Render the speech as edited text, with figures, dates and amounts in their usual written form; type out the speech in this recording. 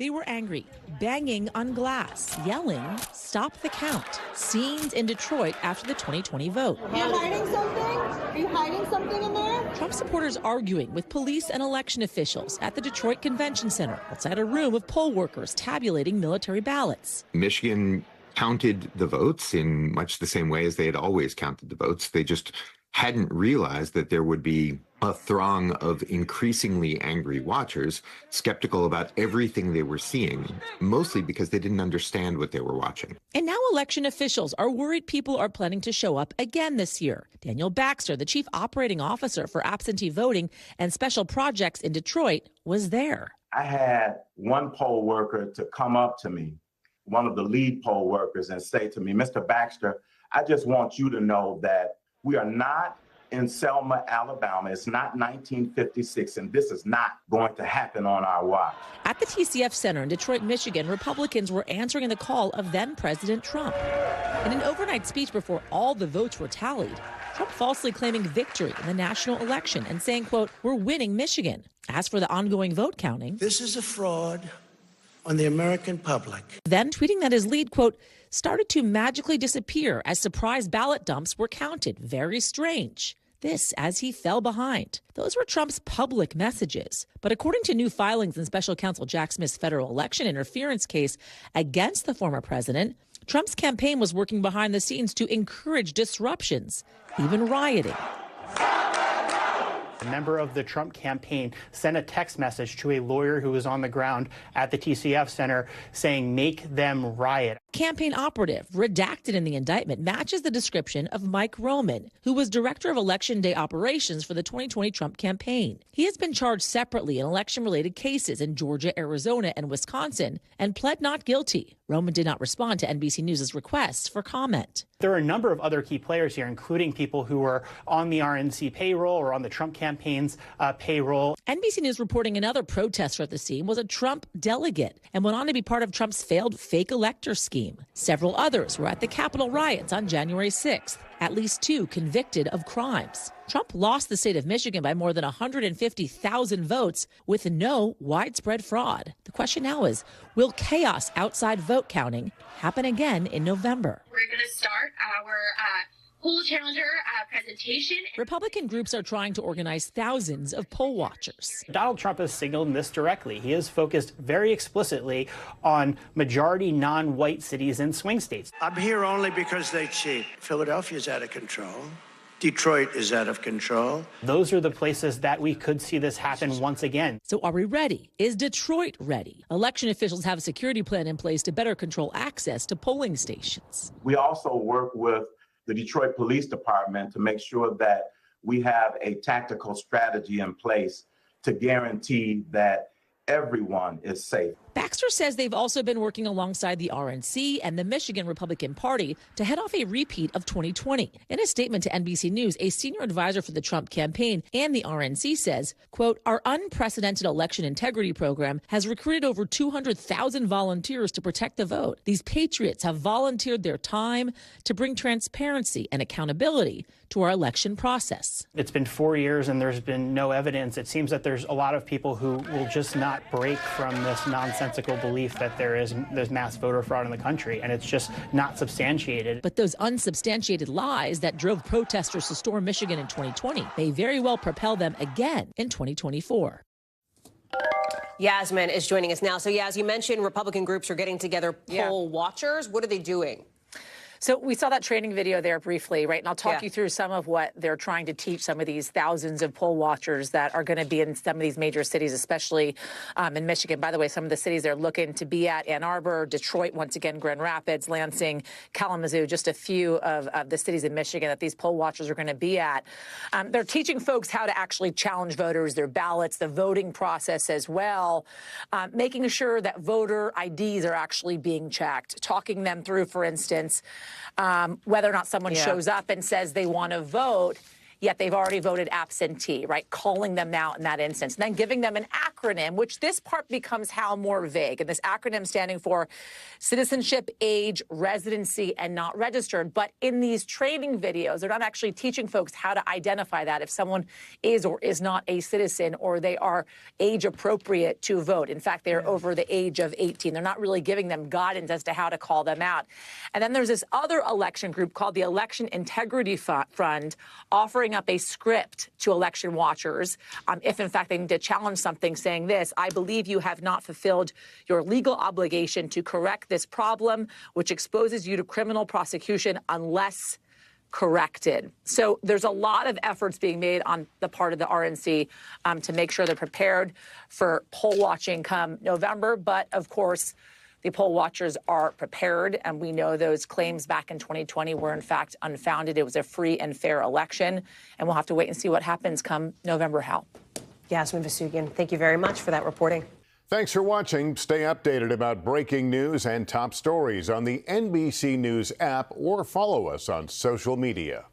They were angry, banging on glass, yelling, "Stop the count." Scenes in Detroit after the 2020 vote. Are you hiding something? Are you hiding something in there? Trump supporters arguing with police and election officials at the Detroit Convention Center outside a room of poll workers tabulating military ballots. Michigan counted the votes in much the same way as they had always counted the votes. They just hadn't realized that there would be a throng of increasingly angry watchers, skeptical about everything they were seeing, mostly because they didn't understand what they were watching. And now election officials are worried people are planning to show up again this year. Daniel Baxter, the chief operating officer for absentee voting and special projects in Detroit, was there. I had one poll worker to come up to me, one of the lead poll workers, and say to me, "Mr. Baxter, I just want you to know that we are not in Selma, Alabama. It's not 1956, and this is not going to happen on our watch." At the TCF Center in Detroit, Michigan, Republicans were answering the call of then-President Trump. In an overnight speech before all the votes were tallied, Trump falsely claiming victory in the national election and saying, quote, "We're winning Michigan." As for the ongoing vote counting, "This is a fraud on the American public." Then tweeting that his lead, quote, "started to magically disappear as surprise ballot dumps were counted. Very strange." This as he fell behind. Those were Trump's public messages. But according to new filings in special counsel Jack Smith's federal election interference case against the former president, Trump's campaign was working behind the scenes to encourage disruptions, even rioting. A member of the Trump campaign sent a text message to a lawyer who was on the ground at the TCF Center saying, "Make them riot." Campaign operative, redacted in the indictment, matches the description of Mike Roman, who was director of Election Day operations for the 2020 Trump campaign. He has been charged separately in election-related cases in Georgia, Arizona, and Wisconsin, and pled not guilty. Roman did not respond to NBC News' requests for comment. There are a number of other key players here, including people who were on the RNC payroll or on the Trump campaign's payroll. NBC News reporting another protester at the scene was a Trump delegate and went on to be part of Trump's failed fake elector scheme. Several others were at the Capitol riots on January 6th, at least 2 convicted of crimes. Trump lost the state of Michigan by more than 150,000 votes with no widespread fraud. The question now is, will chaos outside vote counting happen again in November? We're going to start our poll challenger presentation. Republican groups are trying to organize thousands of poll watchers. Donald Trump has signaled this directly. He has focused very explicitly on majority non-white cities and swing states. I'm here only because they cheat. Philadelphia's out of control. Detroit is out of control. Those are the places that we could see this happen once again. So are we ready? Is Detroit ready? Election officials have a security plan in place to better control access to polling stations. We also work with the Detroit Police Department to make sure that we have a tactical strategy in place to guarantee that everyone is safe. Baxter says they've also been working alongside the RNC and the Michigan Republican Party to head off a repeat of 2020. In a statement to NBC News, a senior advisor for the Trump campaign and the RNC says, quote, "Our unprecedented election integrity program has recruited over 200,000 volunteers to protect the vote. These patriots have volunteered their time to bring transparency and accountability to our election process." It's been 4 years and there's been no evidence. It seems that there's a lot of people who will just not break from this nonsensical belief that there's mass voter fraud in the country, and it's just not substantiated. But those unsubstantiated lies that drove protesters to storm Michigan in 2020 may very well propel them again in 2024. Yasmin is joining us now. So, Yas, you mentioned Republican groups are getting together poll watchers. What are they doing? So we saw that training video there briefly, right? And I'll talk you through some of what they're trying to teach some of these thousands of poll watchers that are going to be in some of these major cities, especially in Michigan. By the way, some of the cities they're looking to be at: Ann Arbor, Detroit, once again, Grand Rapids, Lansing, Kalamazoo, just a few of the cities in Michigan that these poll watchers are going to be at. They're teaching folks how to actually challenge voters, their ballots, the voting process as well, making sure that voter IDs are actually being checked, talking them through, for instance, whether or not someone shows up and says they want to vote, yet they've already voted absentee, right? Calling them out in that instance. And then giving them an acronym, which this part becomes how more vague. And this acronym standing for citizenship, age, residency, and not registered. But in these training videos, they're not actually teaching folks how to identify that if someone is or is not a citizen or they are age appropriate to vote. In fact, they're over the age of 18. They're not really giving them guidance as to how to call them out. And then there's this other election group called the Election Integrity Fund offering up a script to election watchers if, in fact, they need to challenge something, saying this: I believe you have not fulfilled your legal obligation to correct this problem, which exposes you to criminal prosecution unless corrected. So there's a lot of efforts being made on the part of the RNC to make sure they're prepared for poll watching come November. But of course, the poll watchers are prepared, and we know those claims back in 2020 were in fact unfounded. It was a free and fair election, and we'll have to wait and see what happens come November, Hal. Yasmin Vasugian, thank you very much for that reporting. Thanks for watching. Stay updated about breaking news and top stories on the NBC News app or follow us on social media.